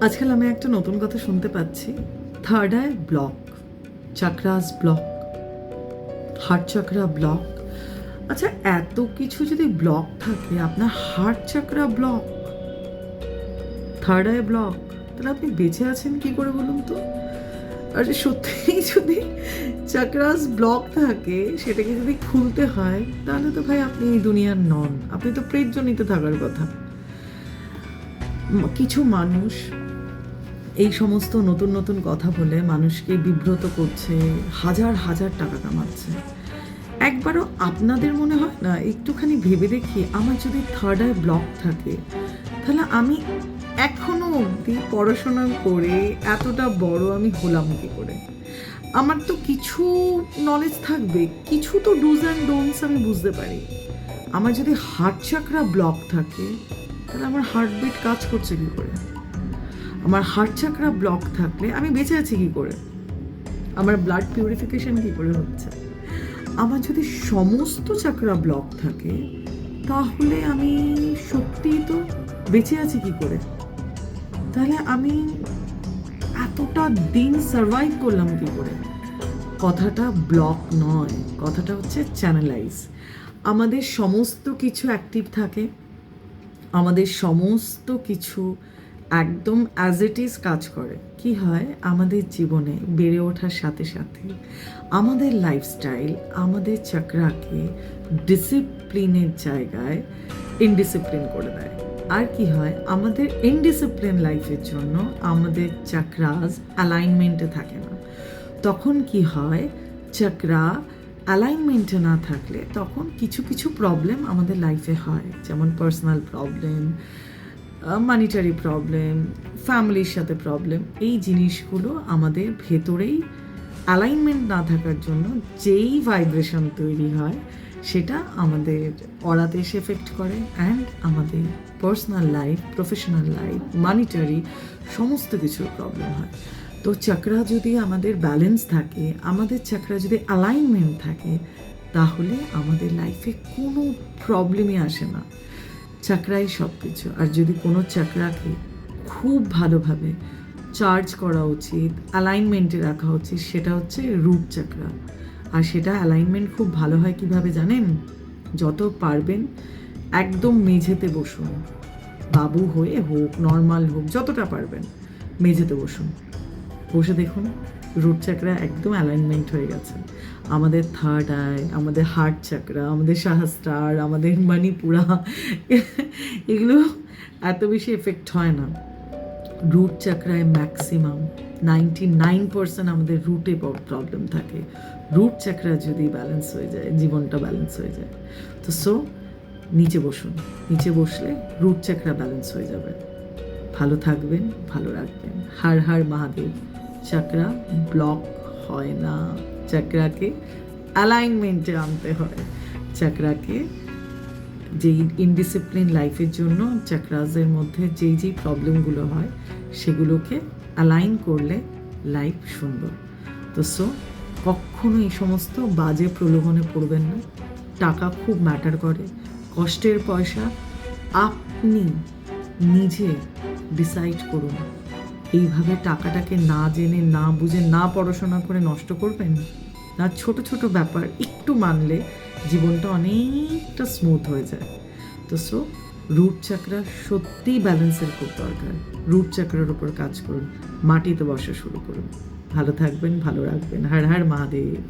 আজকাল আমি একটা নতুন কথা শুনতে পাচ্ছি, third eye block, chakras block, heart chakra block. আচ্ছা, এত কিছু যদি ব্লক থাকে, আপনার heart chakra block, third eye block, তাহলে আপনি বেঁচে আছেন কি করে বলুন তো? আর সত্যিই যদি চাকরাস ব্লক থাকে, সেটাকে যদি খুলতে হয়, তাহলে তো ভাই আপনি এই দুনিয়ার নন, আপনি তো প্রেতজনিতে থাকার কথা। কিছু মানুষ এই সমস্ত নতুন নতুন কথা বলে মানুষকে বিব্রত করছে, হাজার হাজার টাকা কামাচ্ছে। একবারও আপনাদের মনে হয় না একটুখানি ভেবে দেখি, আমার যদি থার্ড আই ব্লক থাকে, তাহলে আমি এখনো অবধি পড়াশোনা করে এতটা বড় আমি হলাম কি করে? আমার তো কিছু নলেজ থাকবে, কিছু তো ডুজ অ্যান্ড ডোন্টস আমি বুঝতে পারি। আমার যদি হার্ট চাকরা ব্লক থাকে, তাহলে আমার হার্টবিট কাজ করছে কি করে? আমার হার্ট চাকরা ব্লক থাকলে আমি বেঁচে আছি কি করে? আমার ব্লাড পিউরিফিকেশন কি করে হচ্ছে? আমার যদি সমস্ত চাকরা ব্লক থাকে, তাহলে আমি সত্যিই তো বেঁচে আছি কি করে? তাহলে আমি এতটা দিন সার্ভাইভ করলাম কি করে? কথাটা ব্লক নয়, কথাটা হচ্ছে চ্যানেলাইজ। আমাদের সমস্ত কিছু অ্যাক্টিভ থাকে, আমাদের সমস্ত কিছু একদম অ্যাজ ইট ইজ কাজ করে। কি হয় আমাদের জীবনে বেড়ে ওঠার সাথে সাথে আমাদের লাইফস্টাইল আমাদের চাকরাকে ডিসিপ্লিনের জায়গায় ইনডিসিপ্লিন করে দেয়। আর কি হয়, আমাদের ইনডিসিপ্লিন লাইফের জন্য আমাদের চাকরাস অ্যালাইনমেন্টে থাকে না। তখন কি হয়, চাকরা অ্যালাইনমেন্টে না থাকলে তখন কিছু কিছু প্রবলেম আমাদের লাইফে হয়, যেমন পার্সোনাল প্রবলেম, মানিটারি প্রবলেম, ফ্যামিলির সাথে প্রবলেম। এই জিনিসগুলো আমাদের ভেতরেই অ্যালাইনমেন্ট না থাকার জন্য যেই ভাইব্রেশন তৈরি হয়, সেটা আমাদের অরাতে এসে এফেক্ট করে, অ্যান্ড আমাদের personal life, professional life, monetary সমস্ত কিছুর প্রবলেম হয়। তো চাকরা যদি আমাদের ব্যালেন্স থাকে, আমাদের চাকরা যদি অ্যালাইনমেন্ট থাকে, তাহলে আমাদের লাইফে কোনো প্রবলেমই আসে না। চাকরাই সব কিছু। আর যদি কোনো চাকরাকে খুব ভালোভাবে চার্জ করা উচিত, অ্যালাইনমেন্টে রাখা উচিত, সেটা হচ্ছে রুট চাকরা। আর সেটা অ্যালাইনমেন্ট খুব ভালো হয় কিভাবে জানেন? যত পারবেন একদম মেঝেতে বসুন, বাবু হয়ে হোক, নর্মাল হোক, যতটা পারবেন মেঝেতে বসুন, বসে দেখুন রুট চাকরা একদম অ্যালাইনমেন্ট হয়ে গেছে। আমাদের থার্ড আই, আমাদের হার্ট চাকরা, আমাদের সহস্রার, আমাদের মণিপুরা, এগুলো এত বেশি এফেক্ট হয় না। রুট চাকরায় ম্যাক্সিমাম 99% আমাদের রুটে প্রবলেম থাকে। রুট চাকরা যদি ব্যালেন্স হয়ে যায়, জীবনটা ব্যালেন্স হয়ে যায়। তো নিচে বসুন, নিচে বসলে রুট চাকরা ব্যালেন্স হয়ে যাবে। ভালো থাকবেন, ভালো রাখবেন। হর হর মহাদেব। চাকরা ব্লক হয় না, চাকরাকে অ্যালাইনমেন্টে আনতে হয়। চাকরাকে যেই ইনডিসিপ্লিন লাইফের জন্য চাকরাসের মধ্যে যেই প্রবলেমগুলো হয়, সেগুলোকে অ্যালাইন করলে লাইফ সুন্দর। তো কখনো এই সমস্ত বাজে প্রলোভনে পড়বেন না। টাকা খুব ম্যাটার করে, কষ্টের পয়সা আপনি নিজে ডিসাইড করুন। এইভাবে টাকাটাকে না জেনে, না বুঝে, না পড়াশোনা করে নষ্ট করবেন না। ছোট ছোট ব্যাপার একটু মানলে জীবনটা অনেকটা স্মুথ হয়ে যায়। তো রুট চাকরা সত্যিই ব্যালেন্সের খুব দরকার। রুট চাকরার উপর কাজ করুন, মাটিতে বসা শুরু করুন। ভালো থাকবেন, ভালো রাখবেন। হর হর মহাদেব।